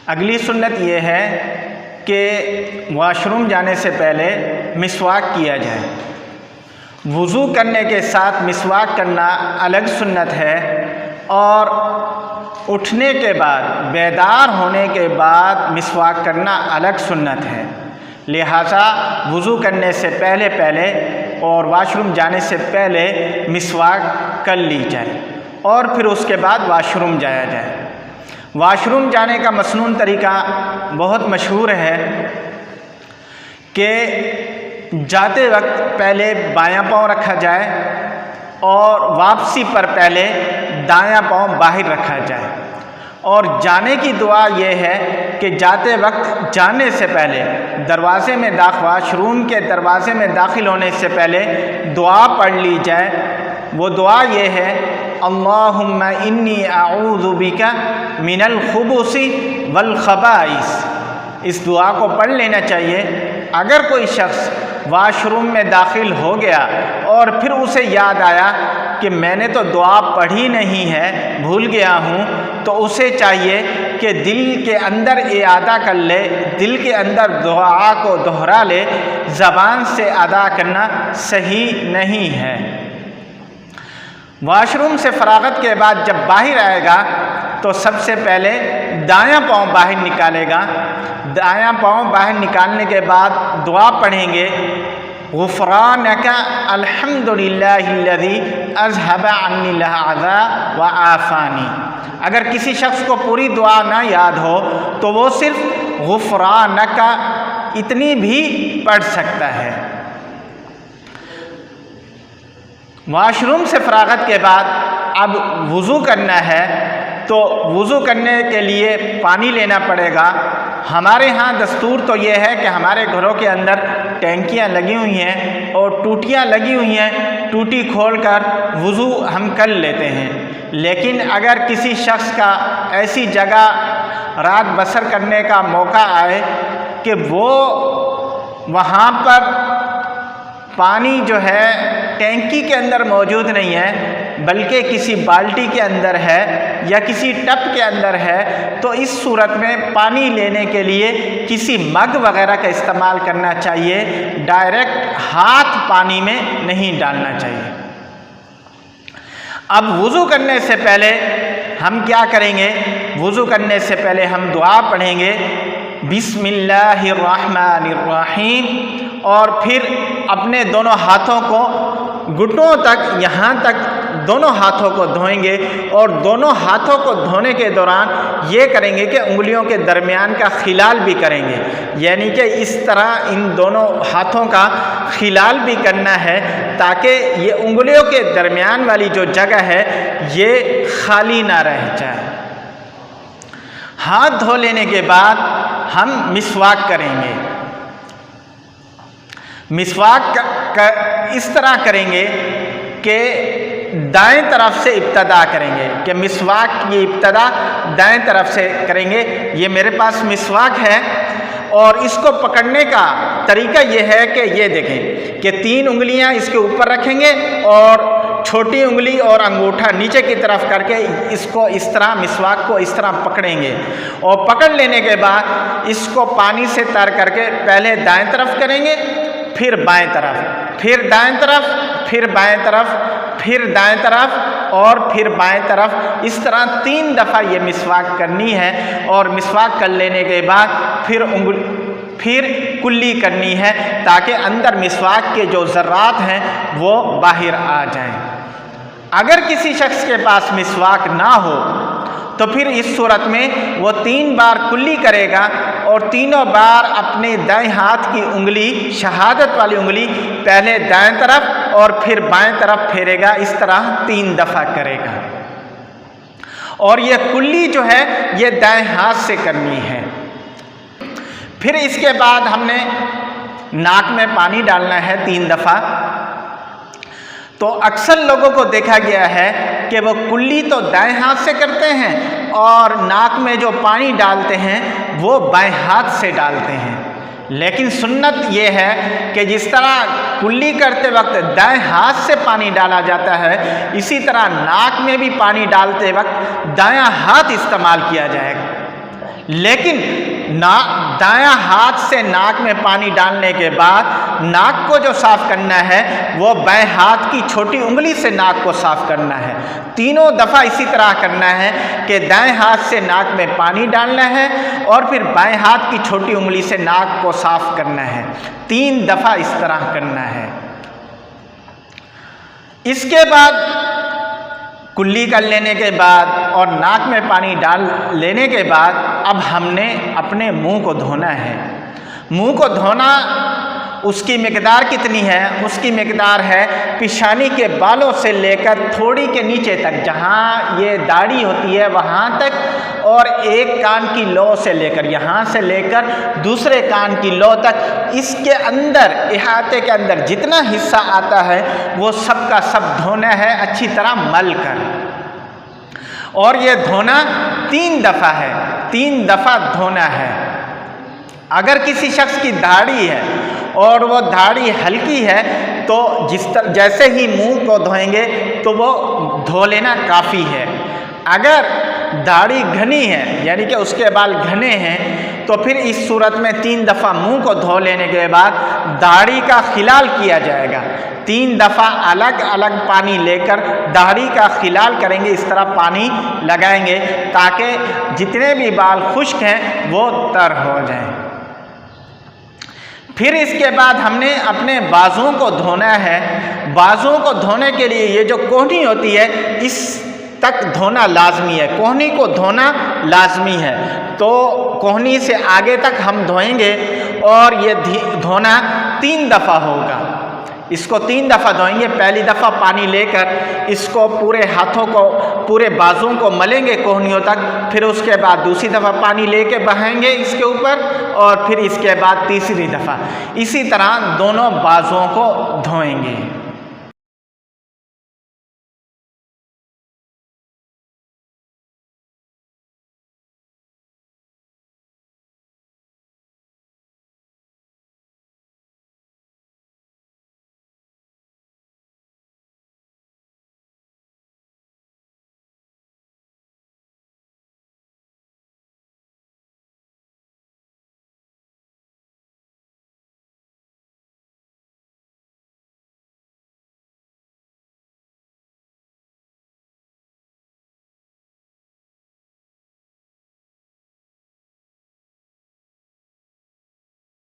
اگلی سنت یہ ہے کہ واش روم جانے سے پہلے مسواک کیا جائے۔ وضو کرنے کے ساتھ مسواک کرنا الگ سنت ہے، اور اٹھنے کے بعد، بیدار ہونے کے بعد مسواک کرنا الگ سنت ہے۔ لہٰذا وضو کرنے سے پہلے اور واش روم جانے سے پہلے مسواک کر لی جائے، اور پھر اس کے بعد واش روم جایا جائے۔ واش روم جانے کا مسنون طریقہ بہت مشہور ہے کہ جاتے وقت پہلے بایاں پاؤں رکھا جائے اور واپسی پر پہلے دایاں پاؤں باہر رکھا جائے، اور جانے کی دعا یہ ہے کہ جاتے وقت جانے سے پہلے واش روم کے دروازے میں داخل ہونے سے پہلے دعا پڑھ لی جائے۔ وہ دعا یہ ہے: اللہم انی اعوذ بک من الخبث والخبائث۔ اس دعا کو پڑھ لینا چاہیے۔ اگر کوئی شخص واش روم میں داخل ہو گیا اور پھر اسے یاد آیا کہ میں نے تو دعا پڑھی نہیں ہے، بھول گیا ہوں، تو اسے چاہیے کہ دل کے اندر اعادہ کر لے، دل کے اندر دعا کو دہرا لے۔ زبان سے ادا کرنا صحیح نہیں ہے۔ واش روم سے فراغت کے بعد جب باہر آئے گا تو سب سے پہلے دایاں پاؤں باہر نکالے گا۔ دایاں پاؤں باہر نکالنے کے بعد دعا پڑھیں گے: غفرانک الحمد للہ الذی اذھب عنی العذا وعافانی۔ اگر کسی شخص کو پوری دعا نہ یاد ہو تو وہ صرف غفرانک اتنی بھی پڑھ سکتا ہے۔ واش روم سے فراغت کے بعد اب وضو کرنا ہے، تو وضو کرنے کے لیے پانی لینا پڑے گا۔ ہمارے ہاں دستور تو یہ ہے کہ ہمارے گھروں کے اندر ٹینکیاں لگی ہوئی ہیں اور ٹوٹیاں لگی ہوئی ہیں، ٹوٹی کھول کر وضو ہم کر لیتے ہیں۔ لیکن اگر کسی شخص کا ایسی جگہ رات بسر کرنے کا موقع آئے کہ وہ وہاں پر پانی جو ہے ٹینکی کے اندر موجود نہیں ہے بلکہ کسی بالٹی کے اندر ہے یا کسی ٹب کے اندر ہے، تو اس صورت میں پانی لینے کے لیے کسی مگ وغیرہ کا استعمال کرنا چاہیے، ڈائریکٹ ہاتھ پانی میں نہیں ڈالنا چاہیے۔ اب وضو کرنے سے پہلے ہم کیا کریں گے؟ وضو کرنے سے پہلے ہم دعا پڑھیں گے: بسم اللہ الرحمن الرحیم، اور پھر اپنے دونوں ہاتھوں کو گھٹنوں تک، یہاں تک دونوں ہاتھوں کو دھوئیں گے، اور دونوں ہاتھوں کو دھونے کے دوران یہ کریں گے کہ انگلیوں کے درمیان کا خلال بھی کریں گے، یعنی کہ اس طرح ان دونوں ہاتھوں کا خلال بھی کرنا ہے تاکہ یہ انگلیوں کے درمیان والی جو جگہ ہے یہ خالی نہ رہ جائے۔ ہاتھ دھو لینے کے بعد ہم مسواک کریں گے۔ مسواک اس طرح کریں گے کہ دائیں طرف سے ابتدا کریں گے، کہ مسواک کی ابتدا دائیں طرف سے کریں گے۔ یہ میرے پاس مسواک ہے، اور اس کو پکڑنے کا طریقہ یہ ہے کہ یہ دیکھیں کہ 3 انگلیاں اس کے اوپر رکھیں گے اور چھوٹی انگلی اور انگوٹھا نیچے کی طرف کر کے اس کو اس طرح، مسواک کو اس طرح پکڑیں گے، اور پکڑ لینے کے بعد اس کو پانی سے تر کر کے پہلے دائیں طرف کریں گے، پھر بائیں طرف، پھر دائیں طرف، پھر بائیں طرف، پھر دائیں طرف، اور پھر بائیں طرف۔ اس طرح 3 دفعہ یہ مسواک کرنی ہے، اور مسواک کر لینے کے بعد پھر کلی کرنی ہے تاکہ اندر مسواک کے جو ذرات ہیں وہ باہر آ جائیں۔ اگر کسی شخص کے پاس مسواک نہ ہو تو پھر اس صورت میں وہ 3 بار کلی کرے گا، اور تینوں بار اپنے دائیں ہاتھ کی انگلی، شہادت والی انگلی، پہلے دائیں طرف اور پھر بائیں طرف پھیرے گا۔ اس طرح 3 دفعہ کرے گا، اور یہ کلی جو ہے یہ دائیں ہاتھ سے کرنی ہے۔ پھر اس کے بعد ہم نے ناک میں پانی ڈالنا ہے 3 دفعہ۔ تو اکثر لوگوں کو دیکھا گیا ہے کہ وہ کلی تو دائیں ہاتھ سے کرتے ہیں اور ناک میں جو پانی ڈالتے ہیں وہ بائیں ہاتھ سے ڈالتے ہیں، لیکن سنت یہ ہے کہ جس طرح کلی کرتے وقت دائیں ہاتھ سے پانی ڈالا جاتا ہے، اسی طرح ناک میں بھی پانی ڈالتے وقت دایاں ہاتھ استعمال کیا جائے گا۔ لیکن دایاں ہاتھ سے ناک میں پانی ڈالنے کے بعد ناک کو جو صاف کرنا ہے وہ بائیں ہاتھ کی چھوٹی انگلی سے ناک کو صاف کرنا ہے۔ تینوں دفعہ اسی طرح کرنا ہے کہ دائیں ہاتھ سے ناک میں پانی ڈالنا ہے اور پھر بائیں ہاتھ کی چھوٹی انگلی سے ناک کو صاف کرنا ہے۔ 3 دفعہ اس طرح کرنا ہے۔ اس کے بعد کلی کر لینے کے بعد اور ناک میں پانی ڈال لینے کے بعد اب ہم نے اپنے منہ کو دھونا ہے۔ منہ کو دھونا اس کی مقدار کتنی ہے؟ اس کی مقدار ہے پیشانی کے بالوں سے لے کر تھوڑی کے نیچے تک، جہاں یہ داڑھی ہوتی ہے وہاں تک، اور ایک کان کی لو سے لے کر یہاں سے لے کر دوسرے کان کی لو تک، اس کے اندر احاطے کے اندر جتنا حصہ آتا ہے وہ سب کا سب دھونا ہے اچھی طرح مل کر۔ اور یہ دھونا 3 دفعہ ہے، 3 دفعہ دھونا ہے۔ اگر کسی شخص کی داڑھی ہے اور وہ داڑھی ہلکی ہے تو جیسے ہی منہ کو دھوئیں گے تو وہ دھو لینا کافی ہے۔ اگر داڑھی گھنی ہے یعنی کہ اس کے بال گھنے ہیں تو پھر اس صورت میں 3 دفعہ منہ کو دھو لینے کے بعد داڑھی کا خلال کیا جائے گا۔ 3 دفعہ الگ الگ پانی لے کر داڑھی کا خلال کریں گے، اس طرح پانی لگائیں گے تاکہ جتنے بھی بال خشک ہیں وہ تر ہو جائیں۔ پھر اس کے بعد ہم نے اپنے بازوؤں کو دھونا ہے۔ بازوؤں کو دھونے کے لیے یہ جو کوہنی ہوتی ہے اس تک دھونا لازمی ہے، کوہنی کو دھونا لازمی ہے۔ تو کوہنی سے آگے تک ہم دھوئیں گے اور یہ دھونا 3 دفعہ ہوگا۔ اس کو 3 دفعہ دھوئیں گے۔ پہلی دفعہ پانی لے کر اس کو پورے ہاتھوں کو، پورے بازوؤں کو ملیں گے کوہنیوں تک، پھر اس کے بعد دوسری دفعہ پانی لے کے بہائیں گے اس کے اوپر، اور پھر اس کے بعد تیسری دفعہ، اسی طرح دونوں بازوؤں کو دھوئیں گے۔